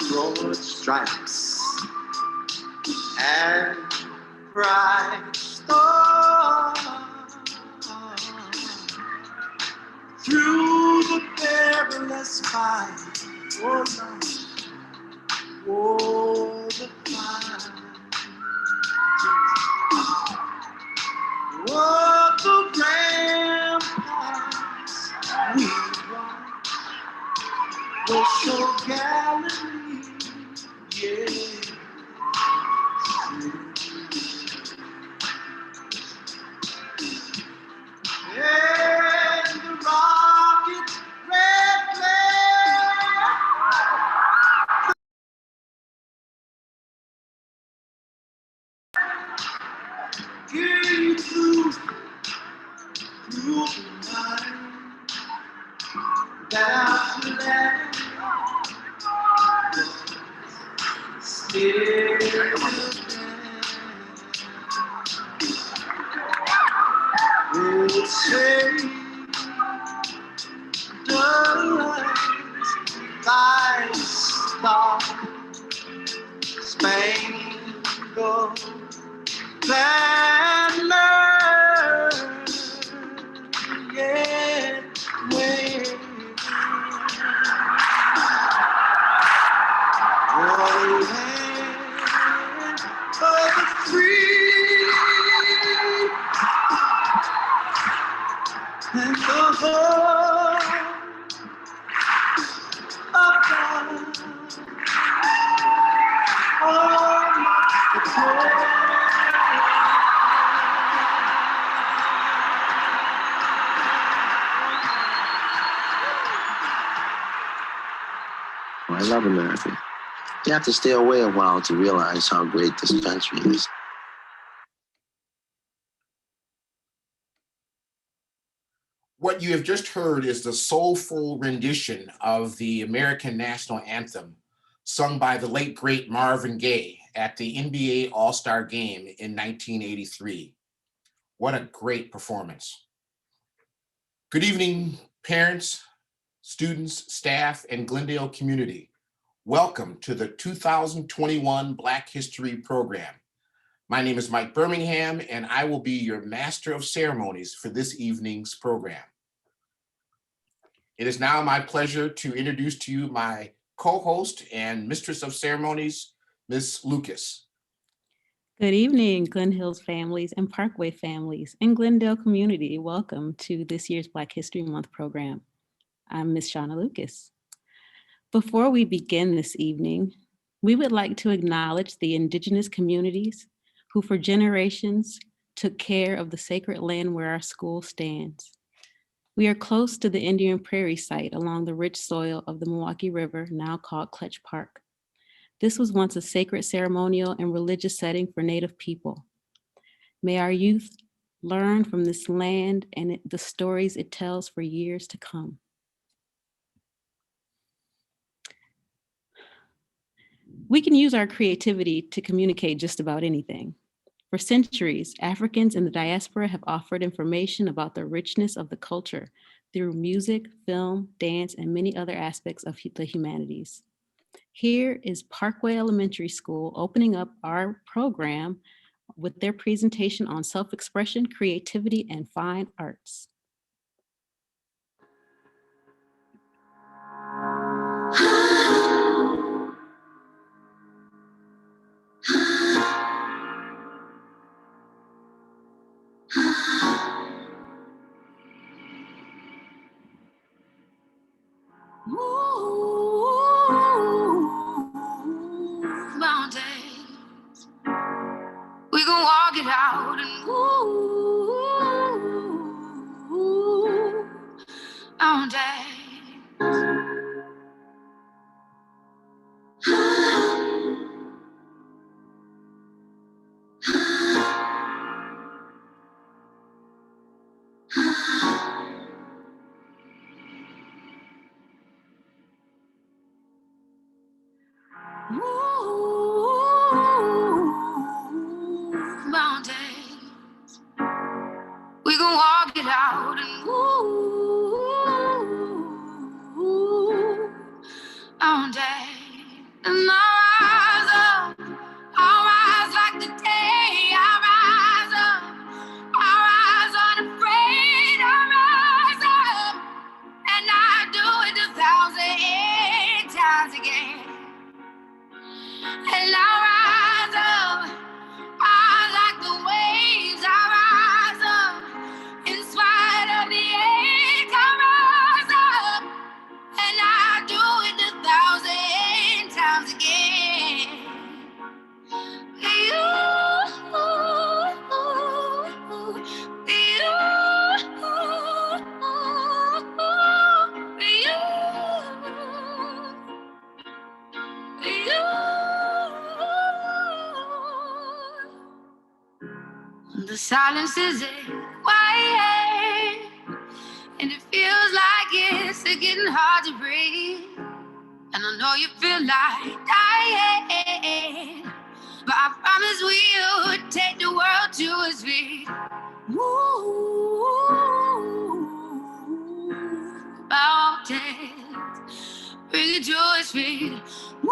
broad stripes and bright stars through the perilous fight. Oh, Lord, oh, the fight. Oh, the ramparts we won were so gallantly, yeah. And the rocket red flare came through the night that our flag still will say does thy star spangled banner yet waving. Oh, land of the free and the home of God. Oh, the poor. I love America. You have to stay away a while to realize how great this country is. What you have just heard is the soulful rendition of the American National Anthem sung by the late, great Marvin Gaye at the NBA All-Star Game in 1983. What a great performance. Good evening, parents, students, staff, and Glendale community. Welcome to the 2021 Black History Program. My name is Mike Birmingham, and I will be your Master of Ceremonies for this evening's program. It is now my pleasure to introduce to you my co-host and Mistress of Ceremonies, Ms. Lucas. Good evening, Glen Hills families and Parkway families and Glendale community. Welcome to this year's Black History Month program. I'm Ms. Shauna Lucas. Before we begin this evening, we would like to acknowledge the indigenous communities who for generations took care of the sacred land where our school stands. We are close to the Indian Prairie site along the rich soil of the Milwaukee River, now called Clutch Park. This was once a sacred ceremonial and religious setting for Native people. May our youth learn from this land and the stories it tells for years to come. We can use our creativity to communicate just about anything. For centuries, Africans in the diaspora have offered information about the richness of the culture through music, film, dance, and many other aspects of the humanities. Here is Parkway Elementary School opening up our program with their presentation on self-expression, creativity, and fine arts. Mountains, we gon' walk it out and mountains, we gon' walk it out and move mountains. mountain. And I'll rise like the day. I'll rise up, I'll rise unafraid. I'll rise up, and I do it 1,000 times again. And I'll rise up, I like the waves. I rise up, in spite of the ache. I rise up, and I do it 1,000 times again. The silence is quiet, and it feels like it's getting hard to breathe. And I know you feel like dying, but I promise we would take the world to its feet. Ooh, mountains, bring it to its feet. Ooh,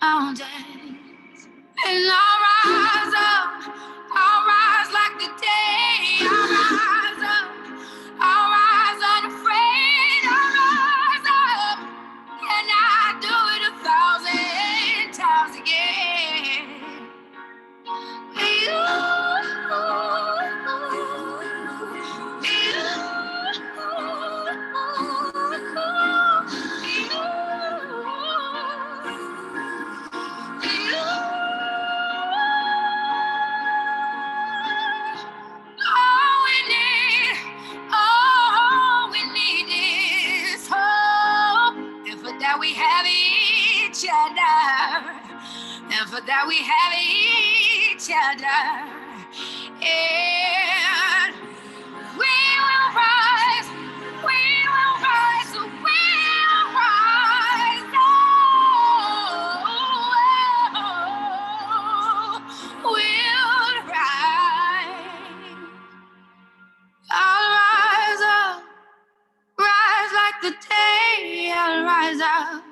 mountains, and I'll rise up. I'll rise like the day. I'll rise up. I'll rise unafraid. I'll rise up, and I do it 1,000 times again. All we need is hope, and for that we have each other, and for that we have each other, and we will rise, we will rise, we will rise, we'll rise. I'll rise up, rise like the day. I'll rise up,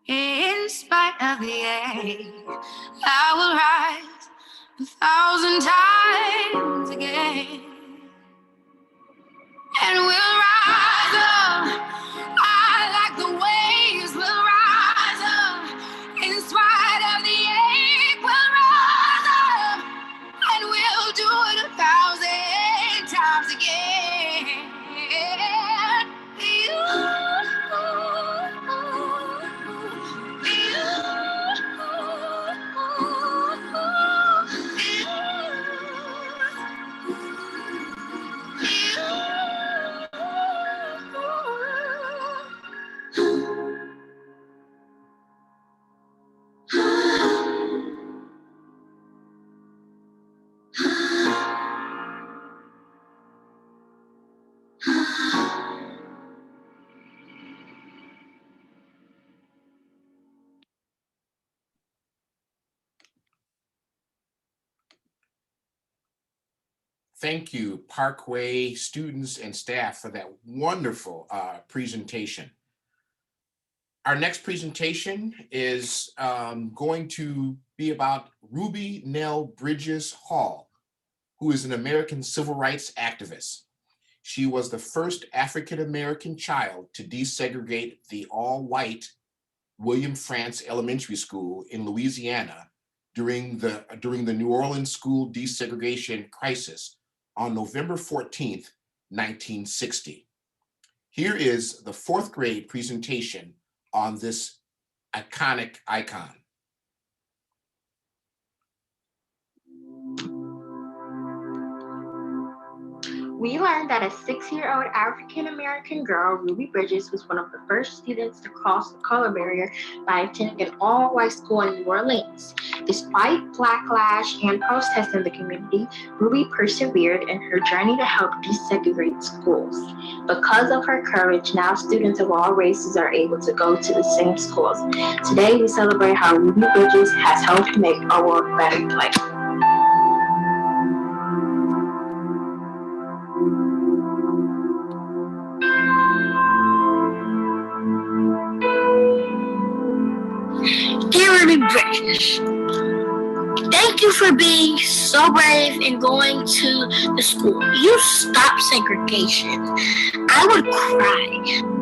in spite of the ache. I will rise 1,000 times again. And we'll rise up, I like the waves. We'll rise up, in spite of the ache. We'll rise up, and we'll do it 1,000 times again. Thank you, Parkway students and staff, for that wonderful presentation. Our next presentation is going to be about Ruby Nell Bridges Hall, who is an American civil rights activist. She was the first African-American child to desegregate the all-white William Frantz Elementary School in Louisiana during the New Orleans school desegregation crisis on November 14th, 1960. Here is the fourth grade presentation on this iconic icon. We learned that a 6-year-old African-American girl, Ruby Bridges, was one of the first students to cross the color barrier by attending an all-white school in New Orleans. Despite backlash and protests in the community, Ruby persevered in her journey to help desegregate schools. Because of her courage, now students of all races are able to go to the same schools. Today, we celebrate how Ruby Bridges has helped make our world a better place. Bridges. Thank you for being so brave and going to the school. You stopped segregation. I would cry.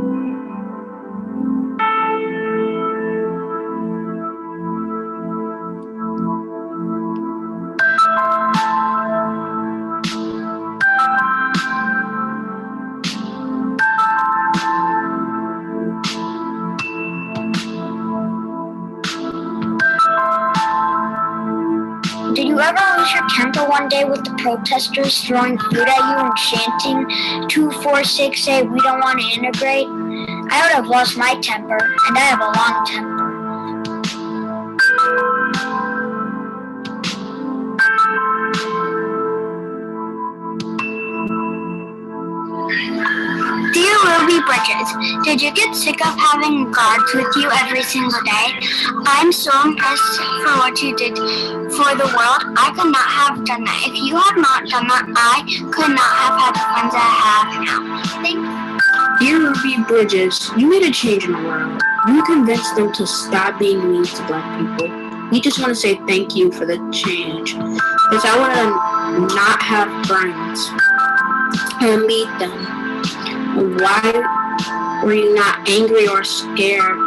Did you ever lose your temper one day with the protesters throwing food at you and chanting 2468, we don't want to integrate? I would have lost my temper, and I have a long temper. Dear Ruby Bridges, did you get sick of having guards with you every single day? I'm so impressed for what you did for the world. I could not have done that. If you had not done that, I could not have had the friends that I have now. Thank you. Dear Ruby Bridges, you made a change in the world. You convinced them to stop being mean to Black people. We just want to say thank you for the change. Because I want to not have friends and meet them. Why were you not angry or scared?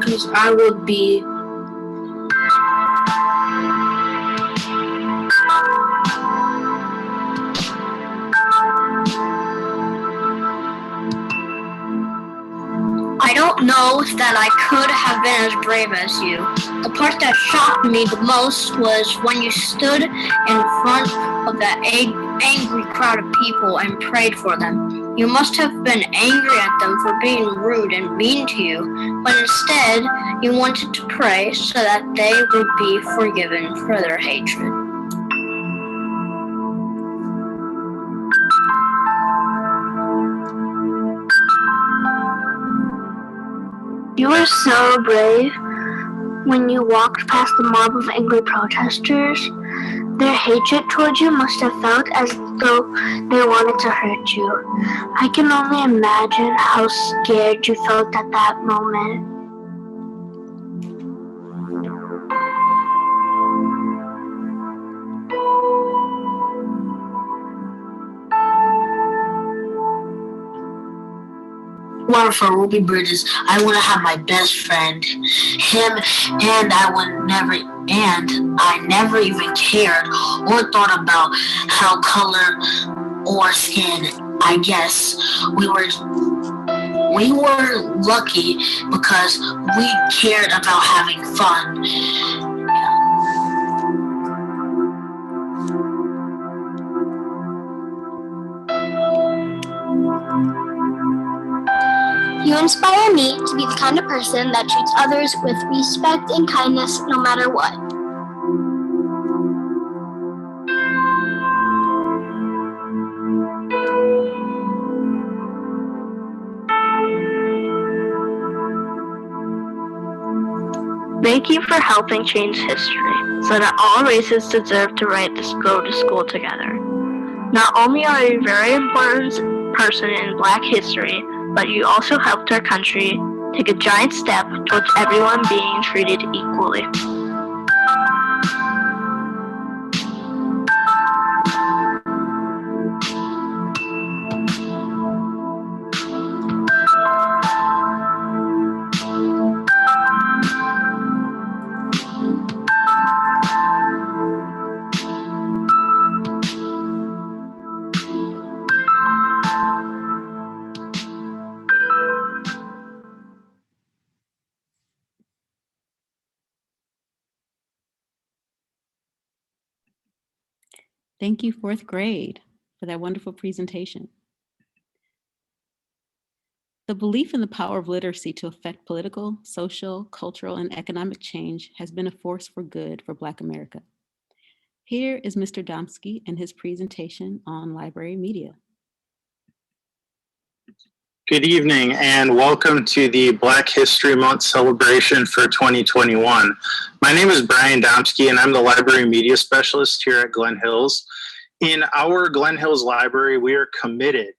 Because I would be. I don't know that I could have been as brave as you. The part that shocked me the most was when you stood in front of that angry crowd of people and prayed for them. You must have been angry at them for being rude and mean to you, but instead you wanted to pray so that they would be forgiven for their hatred. You were so brave when you walked past the mob of angry protesters. Their hatred towards you must have felt as though they wanted to hurt you. I can only imagine how scared you felt at that moment. Well, for Ruby Bridges, I want to have my best friend, him, and I never even cared or thought about how color or skin. I guess we were lucky because we cared about having fun. You inspire me to be the kind of person that treats others with respect and kindness no matter what. Thank you for helping change history so that all races deserve to go to school together. Not only are you a very important person in Black history, but you also helped our country take a giant step towards everyone being treated equally. Thank you, fourth grade, for that wonderful presentation. The belief in the power of literacy to affect political, social, cultural, and economic change has been a force for good for Black America. Here is Mr. Domsky and his presentation on library media. Good evening and welcome to the Black History Month celebration for 2021. My name is Brian Domsky and I'm the Library Media Specialist here at Glen Hills. In our Glen Hills Library, we are committed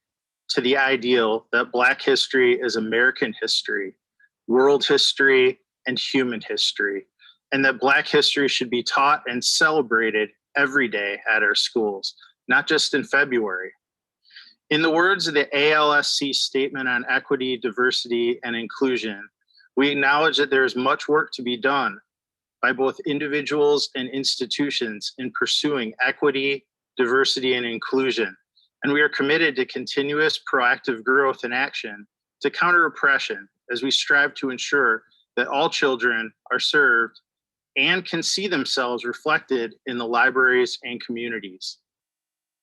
to the ideal that Black history is American history, world history, and human history. and that Black history should be taught and celebrated every day at our schools, not just in February. In the words of the ALSC Statement on Equity, Diversity, and Inclusion, we acknowledge that there is much work to be done by both individuals and institutions in pursuing equity, diversity, and inclusion. And we are committed to continuous proactive growth and action to counter oppression as we strive to ensure that all children are served and can see themselves reflected in the libraries and communities.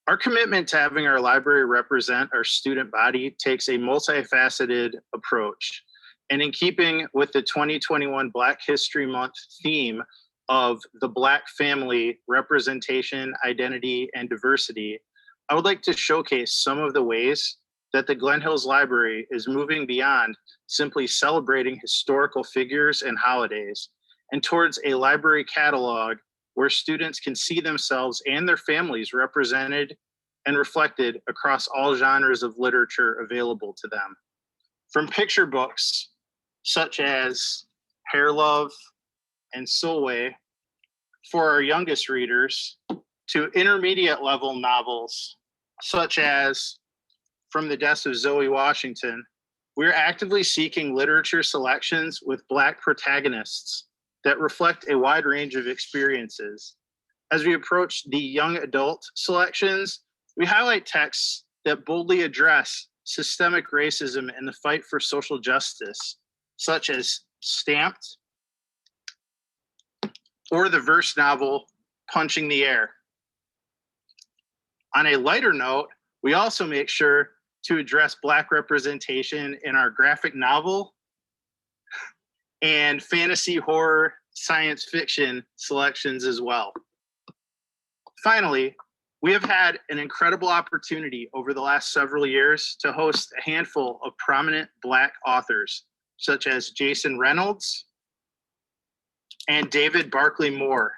Our commitment to having our library represent our student body takes a multifaceted approach. And in keeping with the 2021 Black History Month theme of the Black family, representation, identity, and diversity, I would like to showcase some of the ways that the Glen Hills Library is moving beyond simply celebrating historical figures and holidays and towards a library catalog where students can see themselves and their families represented and reflected across all genres of literature available to them. From picture books such as Hair Love and Soulway for our youngest readers, to intermediate level novels such as From the Deaths of Zoe Washington, we're actively seeking literature selections with Black protagonists that reflect a wide range of experiences. As we approach the young adult selections, we highlight texts that boldly address systemic racism and the fight for social justice, such as Stamped or the verse novel Punching the Air. On a lighter note, we also make sure to address Black representation in our graphic novel and fantasy, horror, science fiction selections as well. Finally, we have had an incredible opportunity over the last several years to host a handful of prominent Black authors, such as Jason Reynolds and David Barclay Moore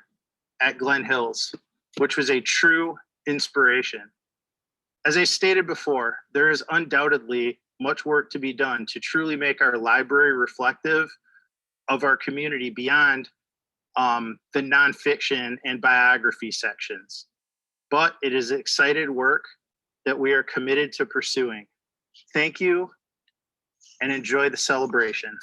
at Glen Hills, which was a true inspiration. As I stated before, there is undoubtedly much work to be done to truly make our library reflective of our community beyond the nonfiction and biography sections. But it is excited work that we are committed to pursuing. Thank you and enjoy the celebration.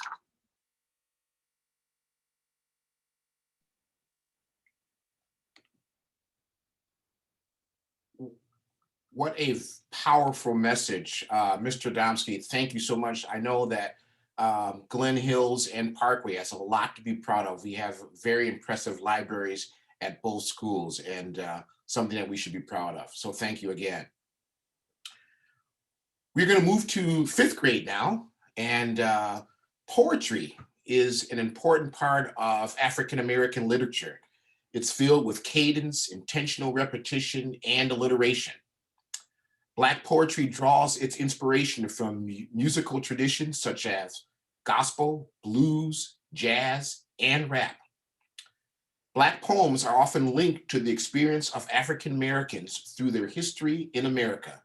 What a powerful message, Mr. Domsky. Thank you so much. I know that Glen Hills and Parkway has a lot to be proud of. We have very impressive libraries at both schools and something that we should be proud of. So thank you again. We're going to move to 5th grade now, and poetry is an important part of African-American literature. It's filled with cadence, intentional repetition, and alliteration. Black poetry draws its inspiration from musical traditions such as gospel, blues, jazz, and rap. Black poems are often linked to the experience of African Americans through their history in America,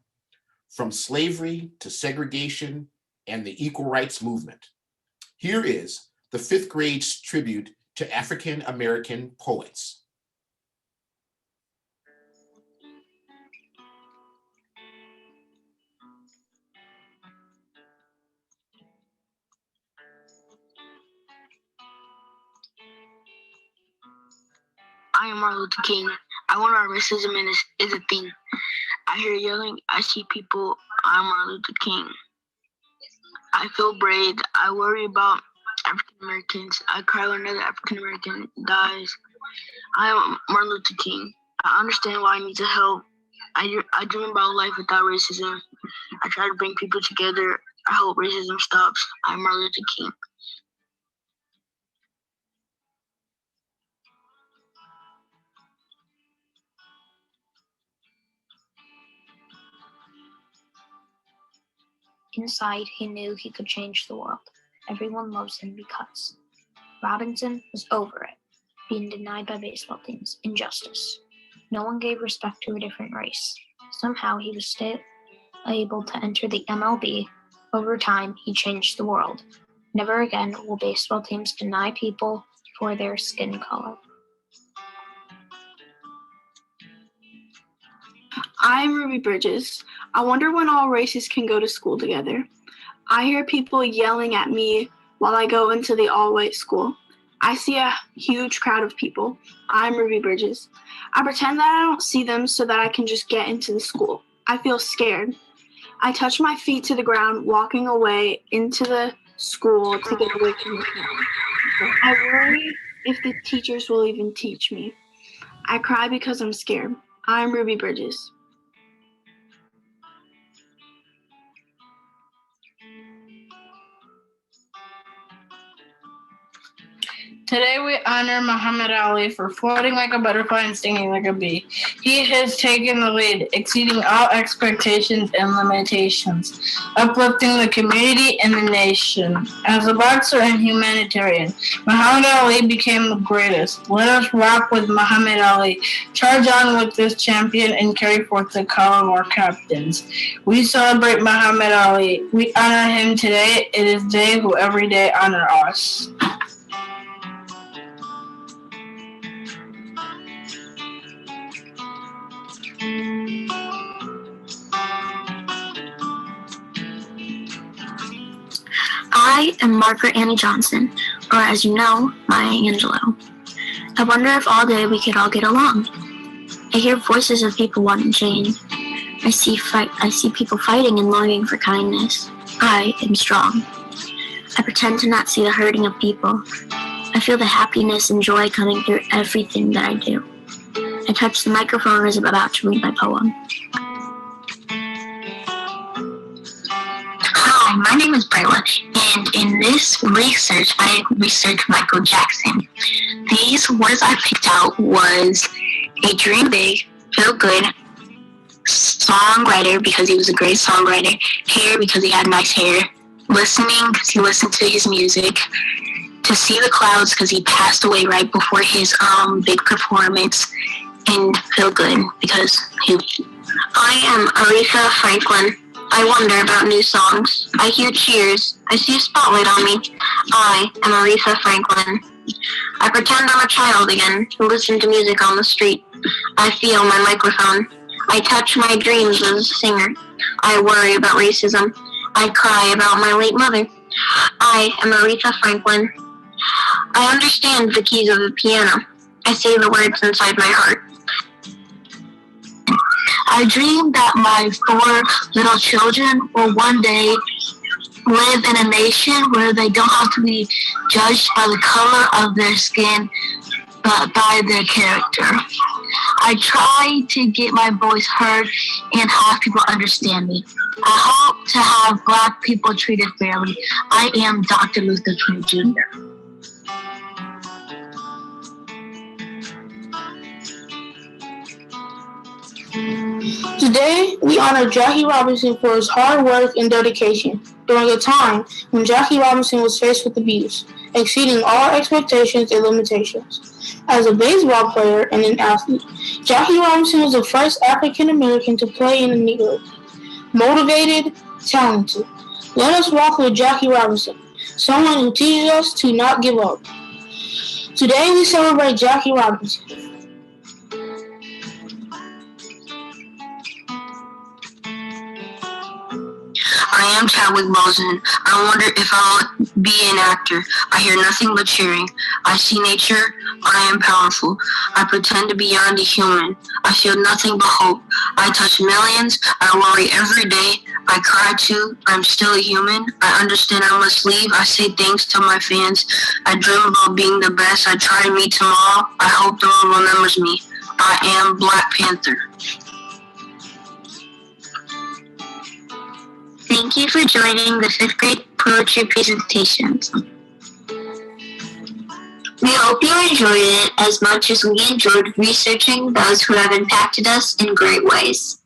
from slavery to segregation and the equal rights movement. Here is the 5th grade's tribute to African American poets. I am Martin Luther King. I wonder why racism is a thing. I hear yelling, I see people, I'm Martin Luther King. I feel brave, I worry about African Americans. I cry when another African American dies. I am Martin Luther King. I understand why I need to help. I dream about life without racism. I try to bring people together. I hope racism stops. I'm Martin Luther King. Inside, he knew he could change the world. Everyone loves him because Robinson was over it, being denied by baseball teams, injustice. No one gave respect to a different race. Somehow he was still able to enter the MLB. Over time, he changed the world. Never again will baseball teams deny people for their skin color. I'm Ruby Bridges. I wonder when all races can go to school together. I hear people yelling at me while I go into the all-white school. I see a huge crowd of people. I'm Ruby Bridges. I pretend that I don't see them so that I can just get into the school. I feel scared. I touch my feet to the ground, walking away into the school to get away from the crowd. I worry if the teachers will even teach me. I cry because I'm scared. I'm Ruby Bridges. Today we honor Muhammad Ali for floating like a butterfly and stinging like a bee. He has taken the lead, exceeding all expectations and limitations, uplifting the community and the nation. As a boxer and humanitarian, Muhammad Ali became the greatest. Let us rock with Muhammad Ali, charge on with this champion, and carry forth the call of our captains. We celebrate Muhammad Ali. We honor him today. It is they who every day honor us. I am Margaret Annie Johnson, or as you know, Maya Angelou. I wonder if all day we could all get along. I hear voices of people wanting change. I see people fighting and longing for kindness. I am strong. I pretend to not see the hurting of people. I feel the happiness and joy coming through everything that I do. I touch the microphone and is about to read my poem. Hi, my name is Brayla, and in this research, I researched Michael Jackson. These words I picked out was a dream big, feel good, songwriter because he was a great songwriter, hair because he had nice hair, listening because he listened to his music, to see the clouds because he passed away right before his big performance, and feel good because I am Aretha Franklin. I wonder about new songs. I hear cheers. I see a spotlight on me. I am Aretha Franklin. I pretend I'm a child again to listen to music on the street. I feel my microphone. I touch my dreams as a singer. I worry about racism. I cry about my late mother. I am Aretha Franklin. I understand the keys of the piano. I say the words inside my heart. I dream that my 4 little children will one day live in a nation where they don't have to be judged by the color of their skin, but by their character. I try to get my voice heard and have people understand me. I hope to have Black people treated fairly. I am Dr. Luther King Jr. Today, we honor Jackie Robinson for his hard work and dedication during a time when Jackie Robinson was faced with abuse, exceeding all expectations and limitations. As a baseball player and an athlete, Jackie Robinson was the first African American to play in the Negro League. Motivated, talented. Let us walk with Jackie Robinson, someone who teaches us to not give up. Today, we celebrate Jackie Robinson. I am Chadwick Boseman. I wonder if I'll be an actor. I hear nothing but cheering. I see nature. I am powerful. I pretend to be beyond a human. I feel nothing but hope. I touch millions. I worry every day. I cry too. I'm still a human. I understand I must leave. I say thanks to my fans. I dream about being the best. I try to meet tomorrow. I hope the world remembers me. I am Black Panther. Thank you for joining the 5th grade poetry presentations. We hope you enjoyed it as much as we enjoyed researching those who have impacted us in great ways.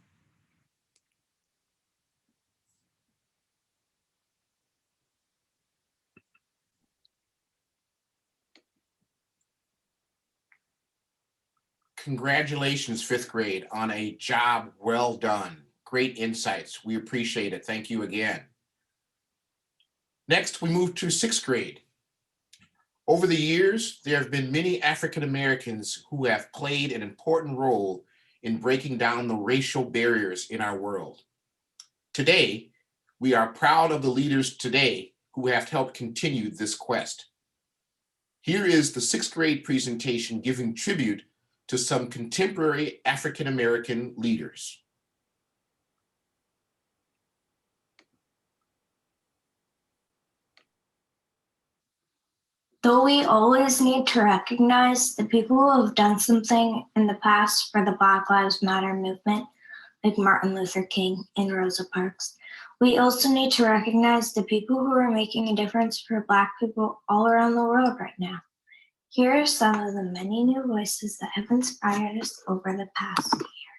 Congratulations, 5th grade, on a job well done. Great insights. We appreciate it. Thank you again. Next, we move to 6th grade. Over the years, there have been many African Americans who have played an important role in breaking down the racial barriers in our world. Today, we are proud of the leaders today who have helped continue this quest. Here is the sixth grade presentation giving tribute to some contemporary African American leaders. Though we always need to recognize the people who have done something in the past for the Black Lives Matter movement, like Martin Luther King and Rosa Parks, we also need to recognize the people who are making a difference for Black people all around the world right now. Here are some of the many new voices that have inspired us over the past year.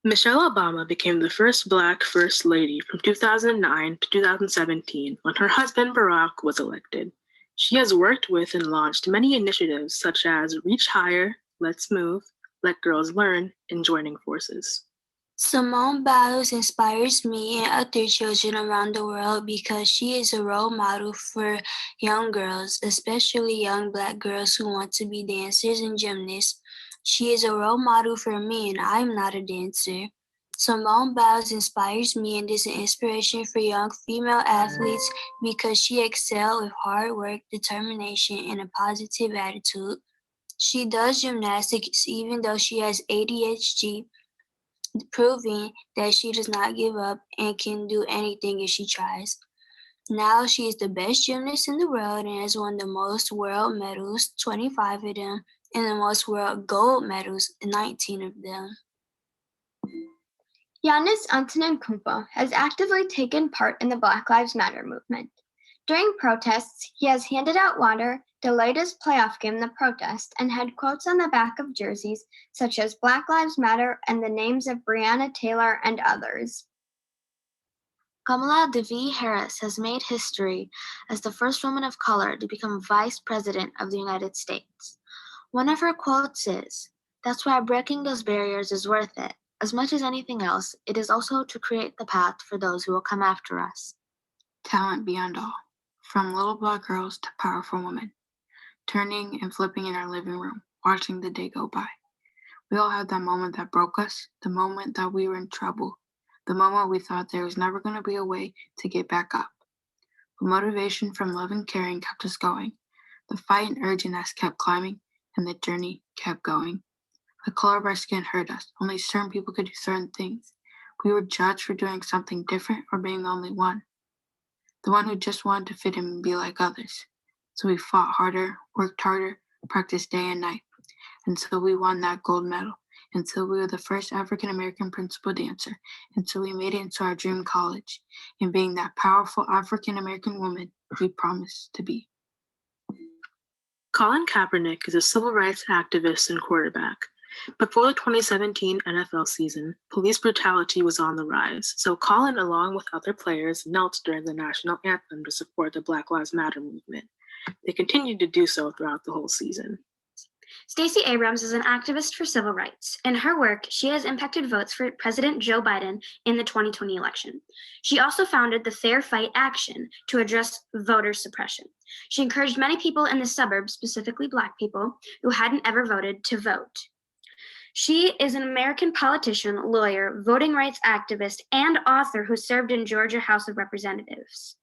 Michelle Obama became the first Black First Lady from 2009 to 2017 when her husband Barack was elected. She has worked with and launched many initiatives such as Reach Higher, Let's Move, Let Girls Learn, and Joining Forces. Simone Biles inspires me and other children around the world because she is a role model for young girls, especially young Black girls who want to be dancers and gymnasts. She is a role model for me and I am not a dancer. Simone Biles inspires me and is an inspiration for young female athletes because she excels with hard work, determination, and a positive attitude. She does gymnastics even though she has ADHD, proving that she does not give up and can do anything if she tries. Now she is the best gymnast in the world and has won the most world medals, 25 of them, and the most world gold medals, 19 of them. Giannis Antetokounmpo has actively taken part in the Black Lives Matter movement. During protests, he has handed out water, delayed his playoff game in the protest, and had quotes on the back of jerseys such as Black Lives Matter and the names of Breonna Taylor and others. Kamala DeVie Harris has made history as the first woman of color to become Vice President of the United States. One of her quotes is, "That's why breaking those barriers is worth it. As much as anything else, it is also to create the path for those who will come after us." Talent beyond all, from little Black girls to powerful women, turning and flipping in our living room, watching the day go by. We all had that moment that broke us, the moment that we were in trouble, the moment we thought there was never going to be a way to get back up. But motivation from love and caring kept us going. The fight and urge in us kept climbing, and the journey kept going. The color of our skin hurt us. Only certain people could do certain things. We were judged for doing something different or being the only one. The one who just wanted to fit in and be like others. So we fought harder, worked harder, practiced day and night, until we won that gold medal, until we were the first African American principal dancer, until we made it into our dream college, and being that powerful African American woman we promised to be. Colin Kaepernick is a civil rights activist and quarterback. Before the 2017 NFL season, police brutality was on the rise, so Colin, along with other players, knelt during the national anthem to support the Black Lives Matter movement. They continued to do so throughout the whole season. Stacey Abrams is an activist for civil rights. In her work, she has impacted votes for President Joe Biden in the 2020 election. She also founded the Fair Fight Action to address voter suppression. She encouraged many people in the suburbs, specifically Black people, who hadn't ever voted to vote. She is an American politician, lawyer, voting rights activist, and author who served in Georgia House of Representatives.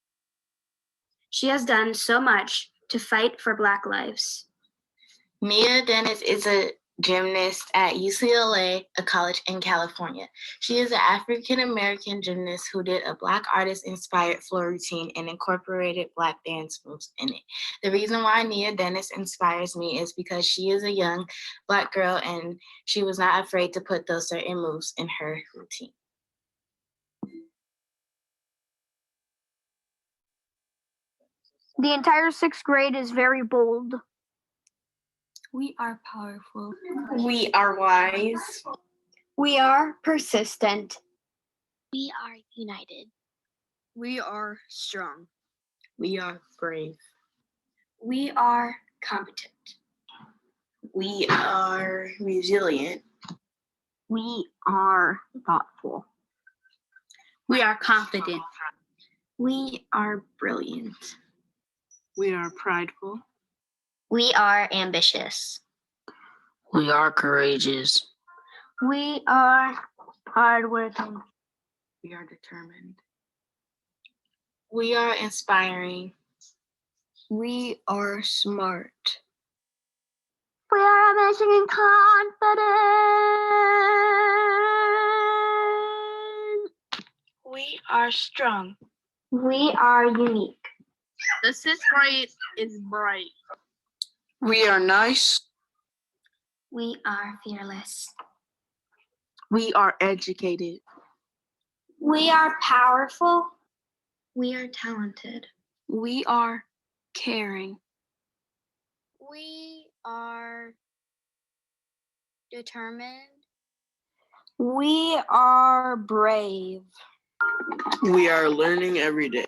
She has done so much to fight for Black lives. Nia Dennis is a gymnast at UCLA, a college in California. She is an African-American gymnast who did a Black artist-inspired floor routine and incorporated Black dance moves in it. The reason why Nia Dennis inspires me is because she is a young Black girl and she was not afraid to put those certain moves in her routine. The entire sixth grade is very bold. We are powerful. We are wise. We are persistent. We are united. We are strong. We are brave. We are competent. We are resilient. We are thoughtful. We are confident. We are brilliant. We are prideful. We are ambitious. We are courageous. We are hardworking. We are determined. We are inspiring. We are smart. We are amazing and confident. We are strong. We are unique. The 6th grade is bright. We are nice. We are fearless. We are educated. We are powerful. We are talented. We are caring. We are determined. We are brave. We are learning every day.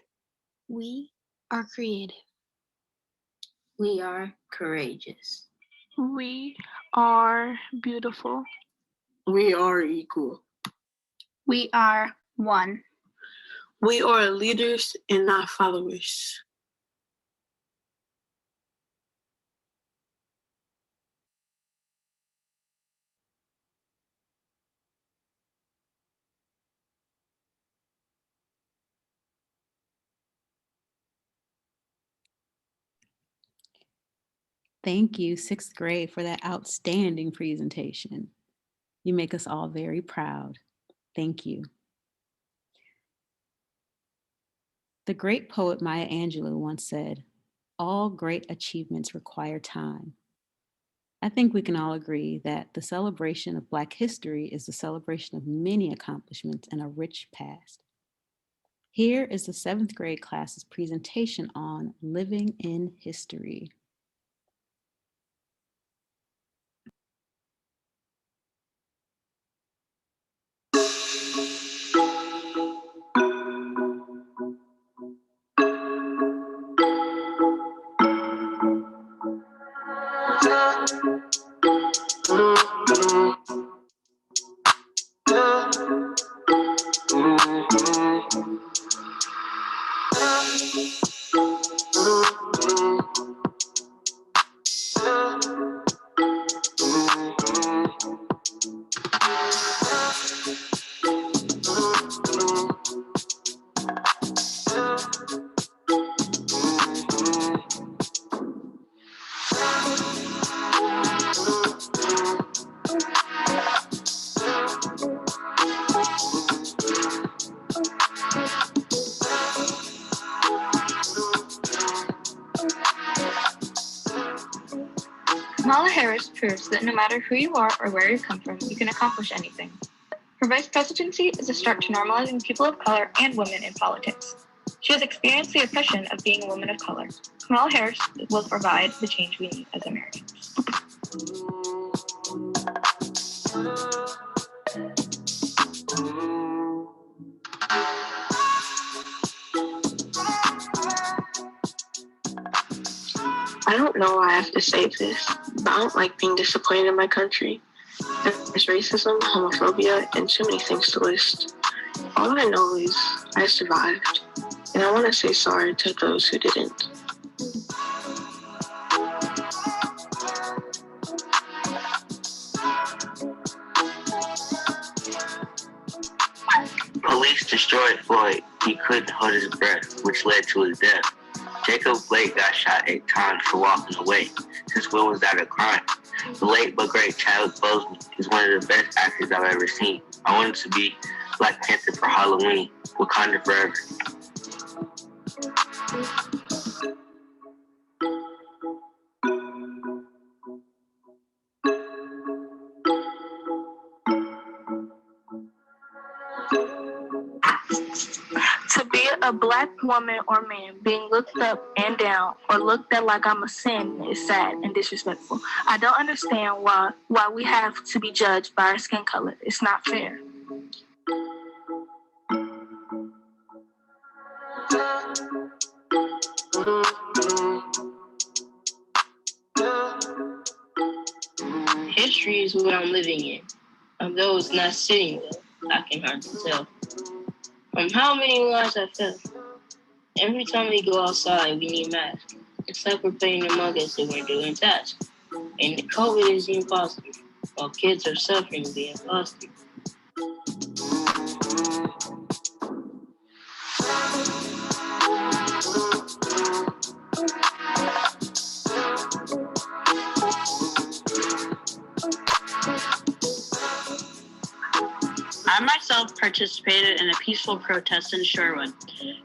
We are creative. We are courageous. We are beautiful. We are equal. We are one. We are leaders and not followers. Thank you, 6th grade, for that outstanding presentation. You make us all very proud. Thank you. The great poet Maya Angelou once said, "All great achievements require time." I think we can all agree that the celebration of Black history is the celebration of many accomplishments and a rich past. Here is the 7th grade class's presentation on living in history. Kamala Harris proves that no matter who you are or where you come from, you can accomplish anything. Her vice presidency is a start to normalizing people of color and women in politics. She has experienced the oppression of being a woman of color. Kamala Harris will provide the change we need as Americans. I don't know why I have to say this, but I don't like being disappointed in my country. There's racism, homophobia, and too many things to list. All I know is I survived, and I want to say sorry to those who didn't. Police destroyed Floyd. He couldn't hold his breath, which led to his death. Jacob Blake got shot 8 times for walking away. Since when was that a crime? The late but great Chadwick Boseman is one of the best actors I've ever seen. I wanted to be Black Panther for Halloween. Wakanda forever. To be a Black woman or man being looked up and down or looked at like I'm a sin is sad and disrespectful. I don't understand why we have to be judged by our skin color. It's not fair. History is what I'm living in. Of those not sitting well, I can hardly tell. From how many lives I felt. Every time we go outside, we need masks. It's like we're playing Among Us and we're doing tasks. And COVID is the imposter, while kids are suffering the imposter. I myself participated in a peaceful protest in Sherwood.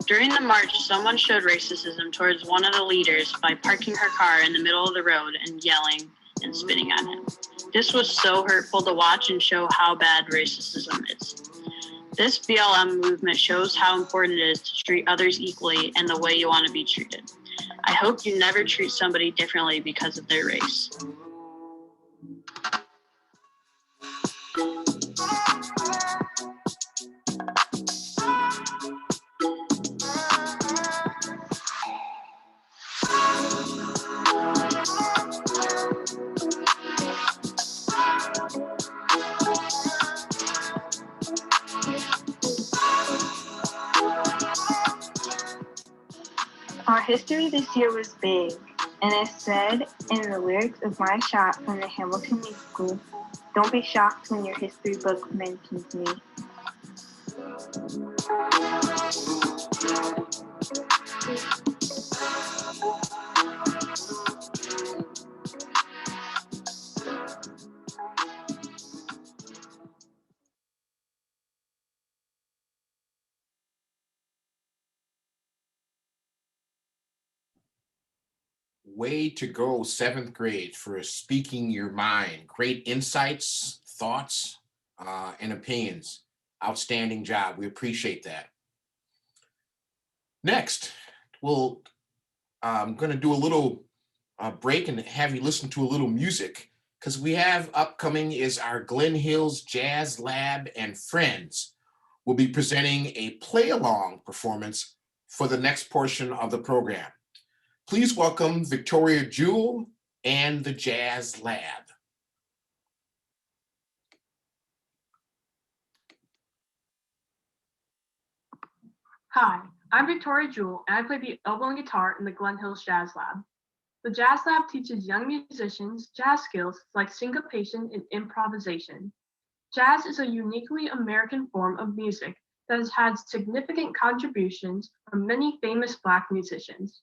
During the march, someone showed racism towards one of the leaders by parking her car in the middle of the road and yelling and spitting at him. This was so hurtful to watch and show how bad racism is. This BLM movement shows how important it is to treat others equally and the way you want to be treated. I hope you never treat somebody differently because of their race. Our history this year was big, and as said in the lyrics of my shot from the Hamilton musical, don't be shocked when your history book mentions me. Way to go, 7th grade, for speaking your mind. Great insights, thoughts, and opinions. Outstanding job. We appreciate that. Next, I'm going to do a little break and have you listen to a little music, because we have upcoming is our Glen Hills Jazz Lab and Friends will be presenting a play-along performance for the next portion of the program. Please welcome Victoria Jewell and the Jazz Lab. Hi, I'm Victoria Jewell, and I play the oboe and guitar in the Glen Hills Jazz Lab. The Jazz Lab teaches young musicians jazz skills like syncopation and improvisation. Jazz is a uniquely American form of music that has had significant contributions from many famous Black musicians.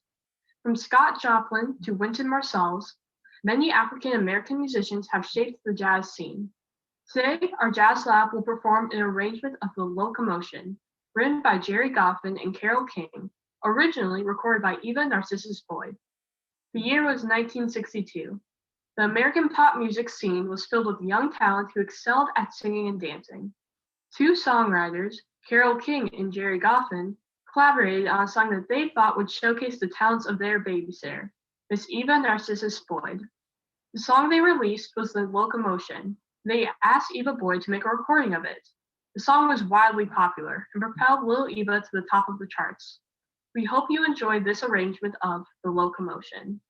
From Scott Joplin to Wynton Marsalis, many African American musicians have shaped the jazz scene. Today, our Jazz Lab will perform an arrangement of The Locomotion, written by Jerry Goffin and Carole King, originally recorded by Eva Narcissus Boyd. The year was 1962. The American pop music scene was filled with young talent who excelled at singing and dancing. Two songwriters, Carole King and Jerry Goffin, collaborated on a song that they thought would showcase the talents of their babysitter, Miss Eva Narcissus Boyd. The song they released was The Locomotion. They asked Eva Boyd to make a recording of it. The song was wildly popular and propelled Little Eva to the top of the charts. We hope you enjoyed this arrangement of The Locomotion.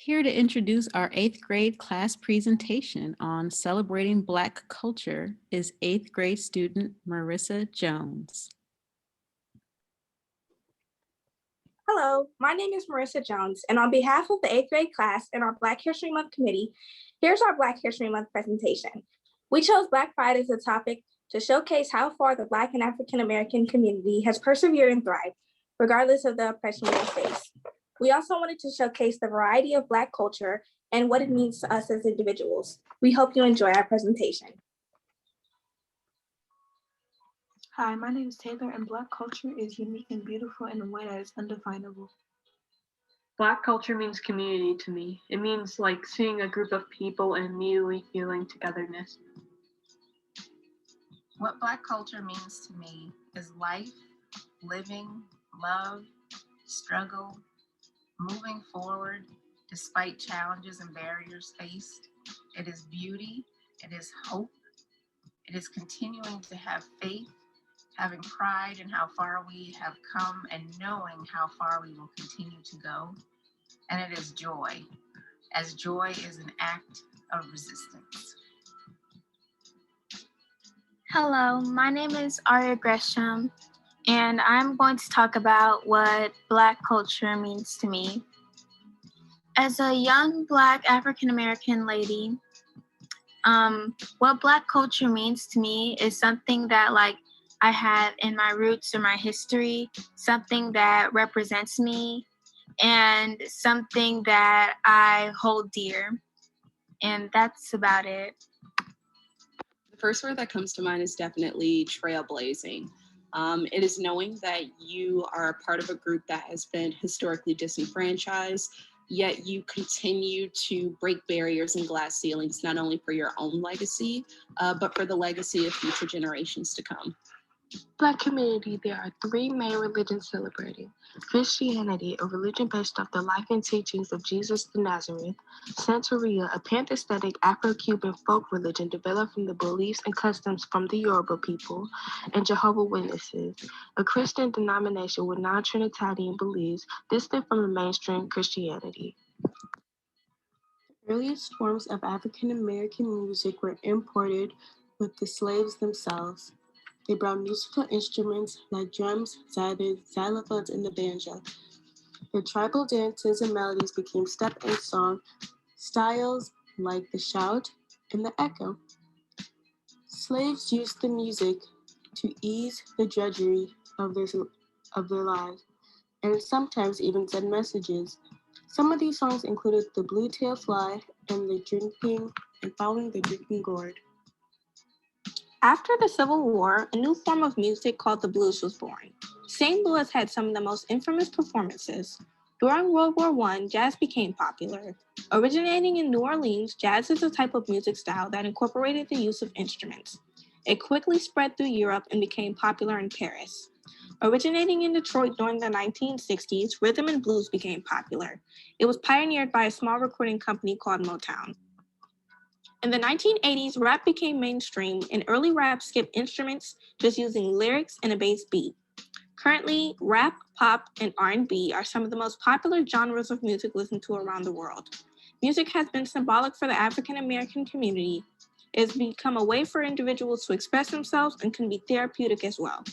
Here to introduce our 8th grade class presentation on celebrating Black culture is 8th grade student Marissa Jones. Hello, my name is Marissa Jones, and on behalf of the 8th grade class and our Black History Month committee, here's our Black History Month presentation. We chose Black Pride as a topic to showcase how far the Black and African American community has persevered and thrived, regardless of the oppression we face. We also wanted to showcase the variety of Black culture and what it means to us as individuals. We hope you enjoy our presentation. Hi, my name is Taylor, and Black culture is unique and beautiful in a way that is undefinable. Black culture means community to me. It means like seeing a group of people and immediately feeling togetherness. What Black culture means to me is life, living, love, struggle, moving forward despite challenges and barriers faced. It is beauty, it is hope, it is continuing to have faith, having pride in how far we have come and knowing how far we will continue to go. And it is joy, as joy is an act of resistance. Hello, my name is Aria Gresham, and I'm going to talk about what Black culture means to me. As a young Black African American lady, what Black culture means to me is something that I have in my roots or my history, something that represents me, and something that I hold dear. And that's about it. The first word that comes to mind is definitely trailblazing. It is knowing that you are a part of a group that has been historically disenfranchised, yet you continue to break barriers and glass ceilings, not only for your own legacy, but for the legacy of future generations to come. Black community, there are 3 main religions celebrated. Christianity, a religion based off the life and teachings of Jesus the Nazareth. Santeria, a pantheistic Afro-Cuban folk religion developed from the beliefs and customs from the Yoruba people. And Jehovah's Witnesses, a Christian denomination with non-Trinitarian beliefs distant from the mainstream Christianity. The earliest forms of African American music were imported with the slaves themselves. They brought musical instruments like drums, zithers, xylophones, and the banjo. Their tribal dances and melodies became step and song styles like the shout and the echo. Slaves used the music to ease the drudgery of their lives, and sometimes even send messages. Some of these songs included the Blue Tail Fly and the Drinking and Following the Drinking Gourd. After the Civil War, a new form of music called the blues was born. St. Louis had some of the most infamous performances. During World War I, jazz became popular. Originating in New Orleans, jazz is a type of music style that incorporated the use of instruments. It quickly spread through Europe and became popular in Paris. Originating in Detroit during the 1960s, rhythm and blues became popular. It was pioneered by a small recording company called Motown. In the 1980s, rap became mainstream, and early rap skipped instruments, just using lyrics and a bass beat. Currently, rap, pop, and R&B are some of the most popular genres of music listened to around the world. Music has been symbolic for the African American community. It has become a way for individuals to express themselves and can be therapeutic as well.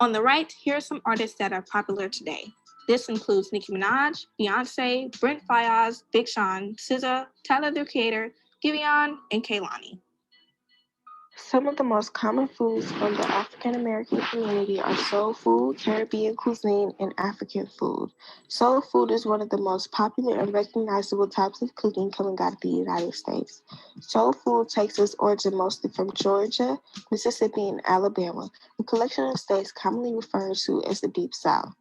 On the right, here are some artists that are popular today. This includes Nicki Minaj, Beyonce, Brent Faiyaz, Big Sean, SZA, Tyler the Creator, Giveon, and Kehlani. Some of the most common foods from the African American community are soul food, Caribbean cuisine, and African food. Soul food is one of the most popular and recognizable types of cooking coming out of the United States. Soul food takes its origin mostly from Georgia, Mississippi, and Alabama, a collection of states commonly referred to as the Deep South.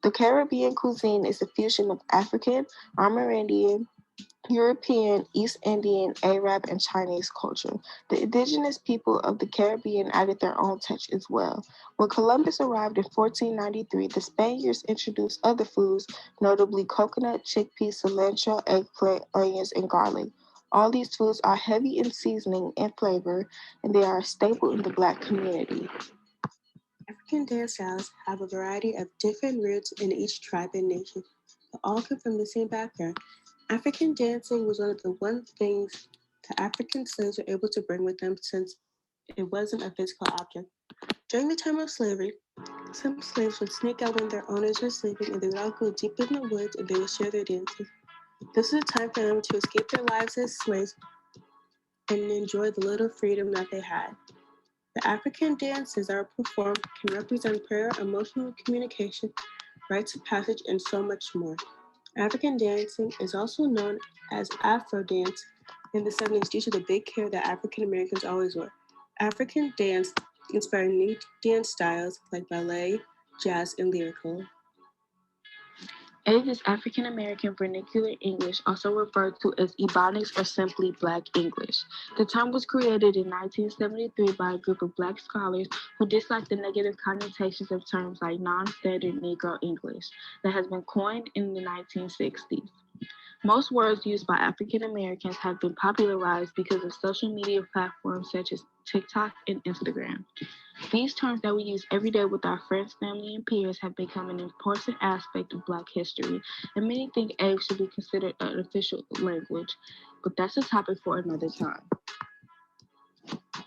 The Caribbean cuisine is a fusion of African, Amerindian, European, East Indian, Arab, and Chinese culture. The indigenous people of the Caribbean added their own touch as well. When Columbus arrived in 1493, the Spaniards introduced other foods, notably coconut, chickpeas, cilantro, eggplant, onions, and garlic. All these foods are heavy in seasoning and flavor, and they are a staple in the Black community. African dance styles have a variety of different roots in each tribe and nation, but all come from the same background. African dancing was one of the things the African slaves were able to bring with them since it wasn't a physical object. During the time of slavery, some slaves would sneak out when their owners were sleeping and they would all go deep in the woods and they would share their dances. This was a time for them to escape their lives as slaves and enjoy the little freedom that they had. The African dances that are performed can represent prayer, emotional communication, rites of passage, and so much more. African dancing is also known as Afro dance in the 70s due to the big hair that African Americans always wore. African dance inspired new dance styles like ballet, jazz, and lyrical. It is African American Vernacular English, also referred to as Ebonics or simply Black English. The term was created in 1973 by a group of Black scholars who disliked the negative connotations of terms like non-standard Negro English that has been coined in the 1960s. Most words used by African Americans have been popularized because of social media platforms such as TikTok and Instagram. These terms that we use every day with our friends, family, and peers have become an important aspect of Black history, and many think age should be considered an official language, but that's a topic for another time.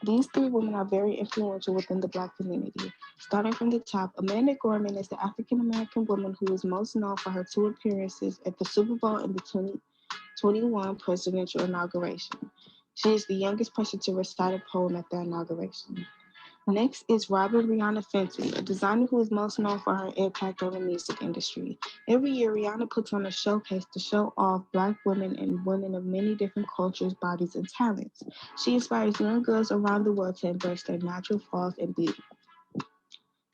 These three women are very influential within the Black community. Starting from the top, Amanda Gorman is the African-American woman who is most known for her two appearances at the Super Bowl and the 2021 presidential inauguration. She is the youngest person to recite a poem at the inauguration. Next is Robin Rihanna Fenty, a designer who is most known for her impact on the music industry. Every year, Rihanna puts on a showcase to show off Black women and women of many different cultures, bodies, and talents. She inspires young girls around the world to embrace their natural flaws and beauty.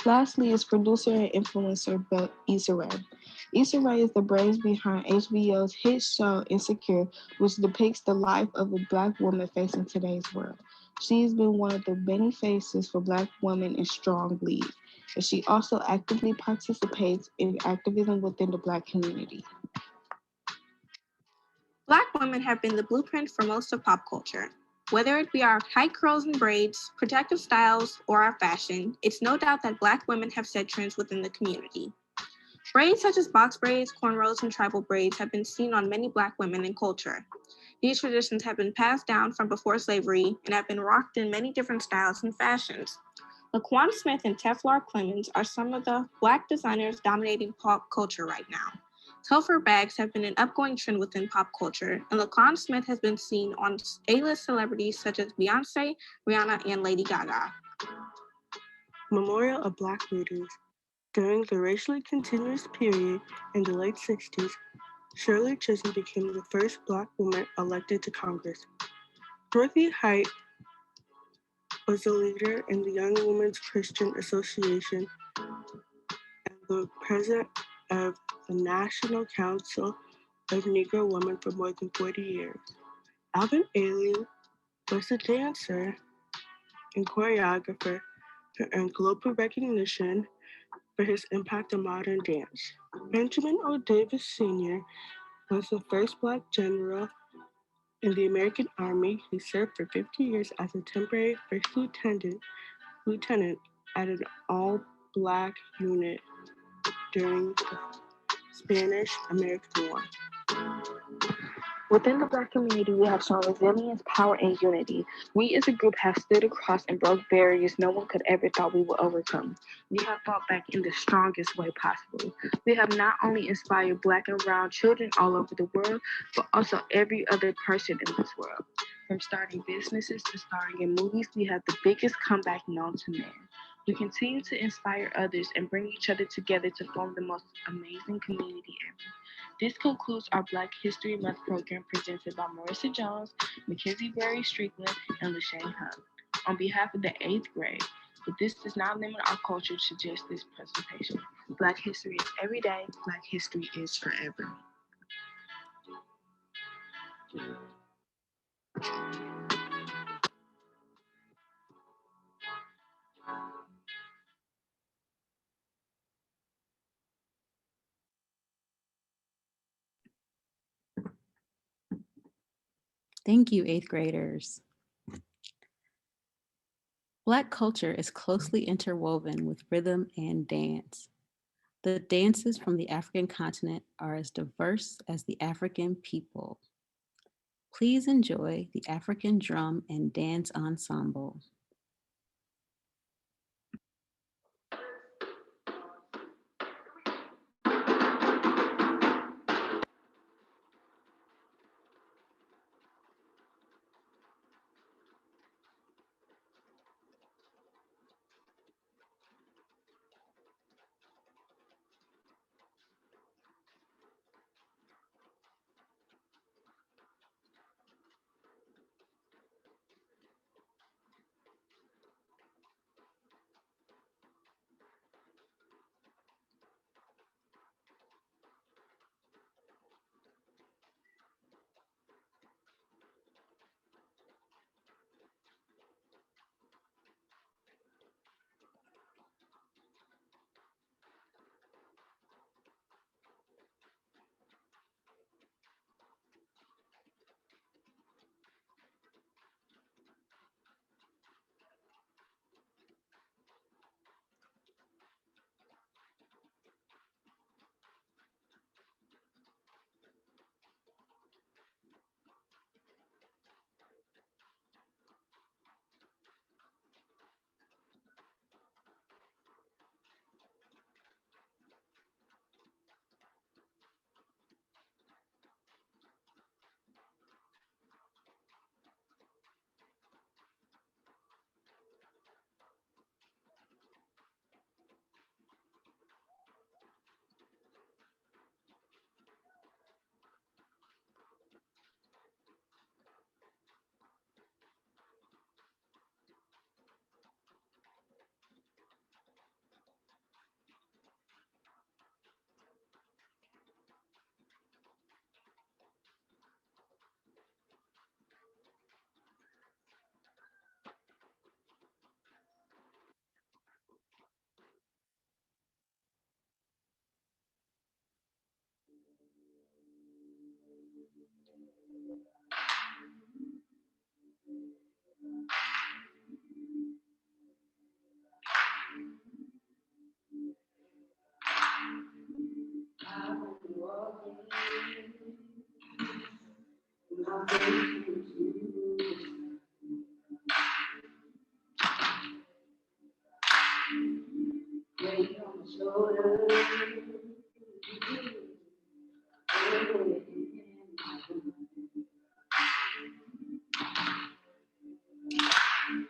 Lastly is producer and influencer Issa Rae. Issa Rae is the brains behind HBO's hit show Insecure, which depicts the life of a Black woman facing today's world. She has been one of the many faces for Black women in strong lead, and she also actively participates in activism within the Black community. Black women have been the blueprint for most of pop culture. Whether it be our tight curls and braids, protective styles, or our fashion, it's no doubt that Black women have set trends within the community. Braids such as box braids, cornrows, and tribal braids have been seen on many Black women in culture. These traditions have been passed down from before slavery and have been rocked in many different styles and fashions. Laquan Smith and Teflar Clemens are some of the Black designers dominating pop culture right now. Telfar bags have been an upgoing trend within pop culture, and Laquan Smith has been seen on A-list celebrities such as Beyonce, Rihanna, and Lady Gaga. Memorial of Black Leaders. During the racially continuous period in the late 60s, Shirley Chisholm became the first Black woman elected to Congress. Dorothy Height was a leader in the Young Women's Christian Association and the president of the National Council of Negro Women for more than 40 years. Alvin Ailey was a dancer and choreographer who earned global recognition for his impact on modern dance. Benjamin O. Davis Sr. was the first Black general in the American Army. He served for 50 years as a temporary first lieutenant at an all-Black unit during the Spanish-American War. Within the Black community, we have shown resilience, power, and unity. We as a group have stood across and broke barriers no one could ever thought we would overcome. We have fought back in the strongest way possible. We have not only inspired Black and brown children all over the world, but also every other person in this world. From starting businesses to starring in movies, we have the biggest comeback known to man. We continue to inspire others and bring each other together to form the most amazing community ever. This concludes our Black History Month program presented by Marissa Jones, Mackenzie Berry Strickland, and Lashane Hunt. On behalf of the 8th grade, but this does not limit our culture to just this presentation. Black history is every day, Black history is forever. Thank you, 8th graders. Black culture is closely interwoven with rhythm and dance. The dances from the African continent are as diverse as the African people. Please enjoy the African Drum and Dance Ensemble.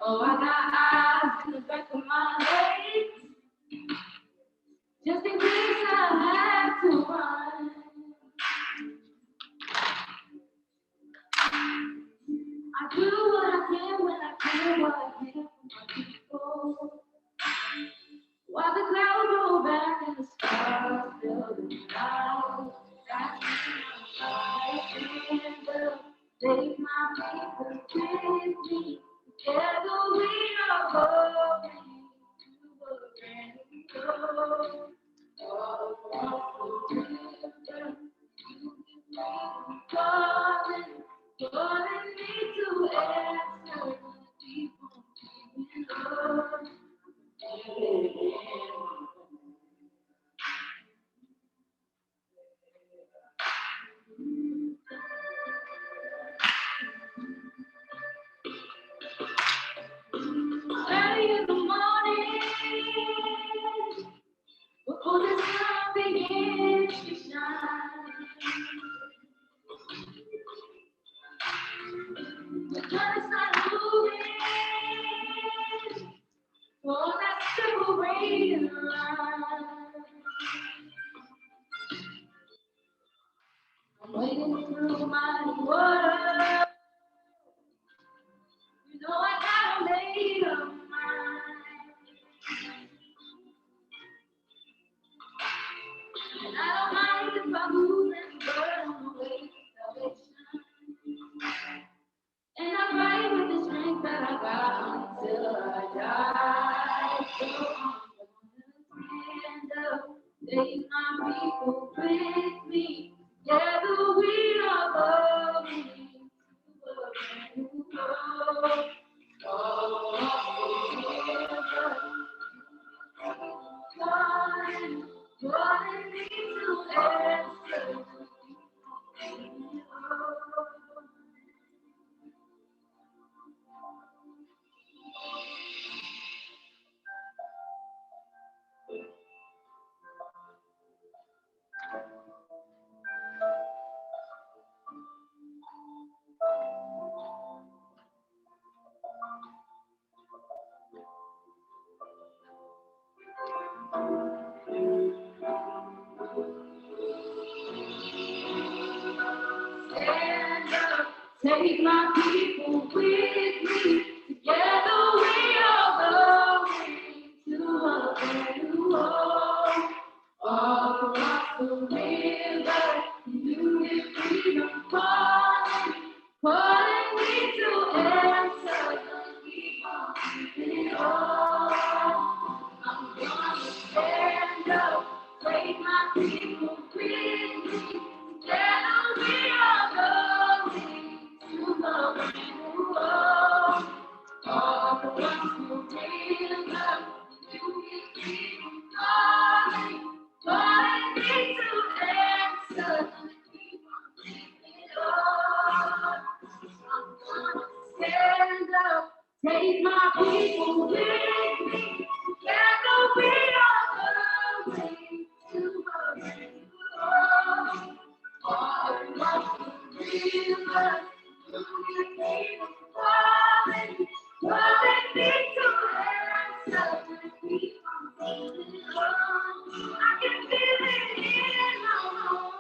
Oh, I got eyes in the back of my head, just in case I have to run. I do what I can when I can, what I can for my people. While the clouds roll back and the stars fill the sky, that's when I stand up. Take my people with me. Together we are going to a brand new road. All across the river, calling, calling me to answer the people in love. Early in the morning, before the sun begins to shine, the sun is not moving for that separating line. I'm wading through muddy water. You know I gotta make up my mind. And I don't mind if I lose and burn on the way to salvation. And I fight with the strength that I got until I die. So I'm gonna stand up, take my people with me. Together we are going to a brand new world. Oh, calling, calling me to answer. Stand up, take my people with me. Together we are going to a new home. All across the river, you get freedom calling, calling me to answer. Keep on keeping on. I'm gonna stand up, take my people with me. Together we are going to a new home. All across the river, you get freedom calling, calling me to answer. Keep on keeping on. I'm gonna stand up, take my people with me. Together we are going to a new home. All across the river, you get freedom calling, calling me to answer. Keep on keeping on. I can feel it in my home.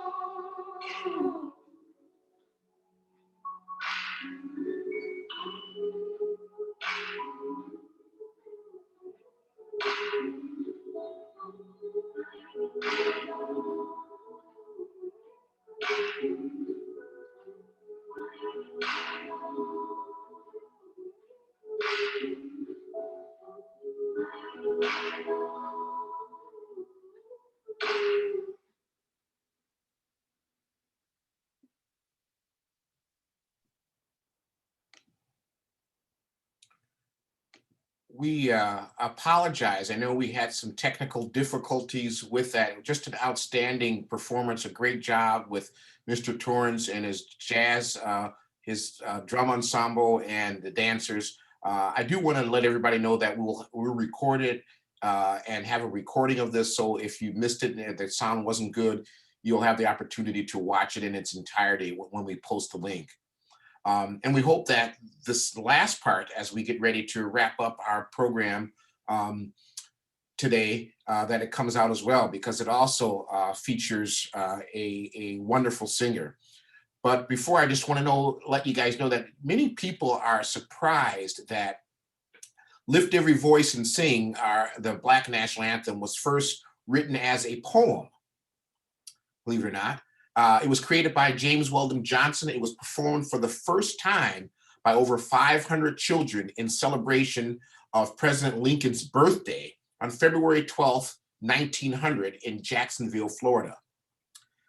We apologize. I know we had some technical difficulties with that. Just an outstanding performance, a great job with Mr. Torrance and his jazz, his drum ensemble and the dancers. I do want to let everybody know that we'll record it and have a recording of this. So if you missed it and the sound wasn't good, you'll have the opportunity to watch it in its entirety when we post the link. And we hope that this last part, as we get ready to wrap up our program today, that it comes out as well, because it also features a wonderful singer. But before, I just want to let you guys know that many people are surprised that Lift Every Voice and Sing, the Black National Anthem, was first written as a poem, believe it or not. It was created by James Weldon Johnson. It was performed for the first time by over 500 children in celebration of President Lincoln's birthday on February 12th, 1900 in Jacksonville, Florida.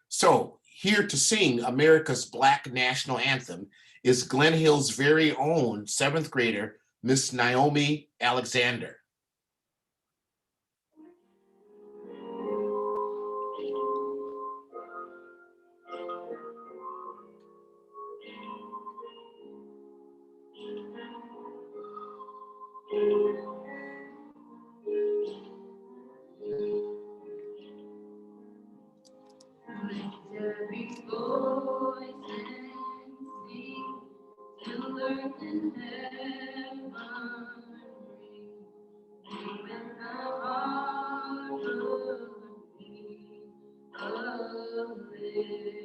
So here to sing America's Black National Anthem is Glen Hill's very own 7th grader, Miss Naomi Alexander. Every voice and sing till earth and heaven ring. When the heart of me of liberty,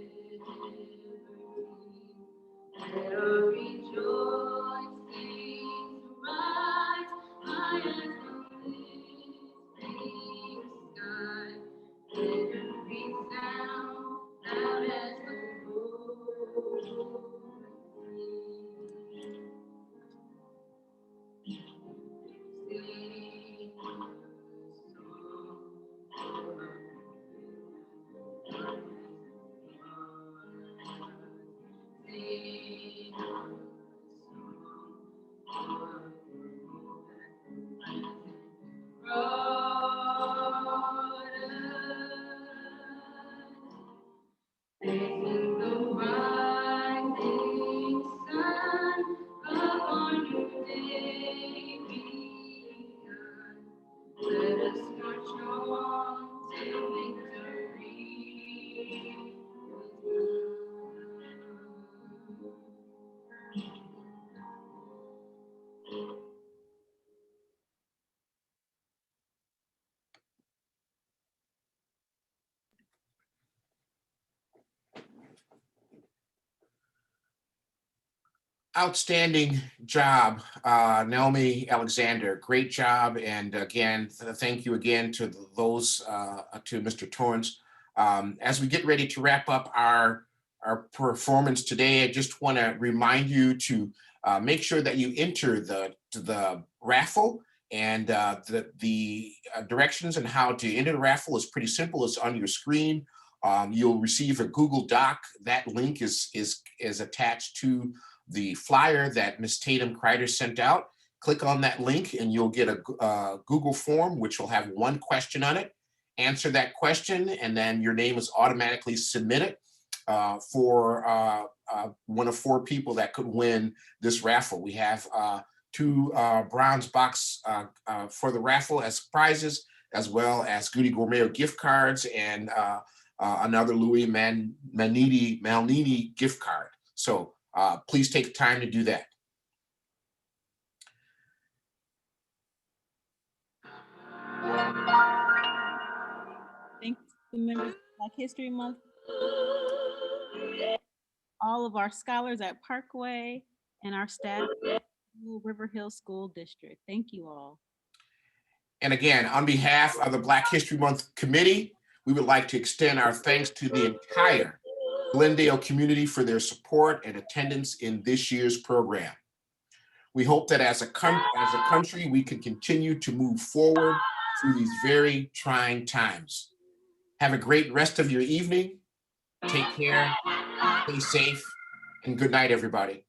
let our rejoicing rise high as the listening sky. Let every sound loud as the roaring sea. Outstanding job, Naomi Alexander. Great job. And again, thank you again to those, to Mr. Torrance. As we get ready to wrap up our performance today, I just want to remind you to make sure that you enter the raffle. And the directions on how to enter the raffle is pretty simple. It's on your screen. You'll receive a Google Doc. That link is attached to the flyer that Ms. Tatum Kreider sent out. Click on that link and you'll get a Google form, which will have one question on it. Answer that question, and then your name is automatically submitted for one of 4 people that could win this raffle. We have 2 bronze box for the raffle as prizes, as well as Goody Gourmet gift cards and another Louis Malnini gift card. So please take the time to do that. Thanks to members of Black History Month, all of our scholars at Parkway, and our staff at River Hill School District. Thank you all. And again, on behalf of the Black History Month Committee, we would like to extend our thanks to the entire Glendale community for their support and attendance in this year's program. We hope that as a country, we can continue to move forward through these very trying times. Have a great rest of your evening. Take care, stay safe, and good night, everybody.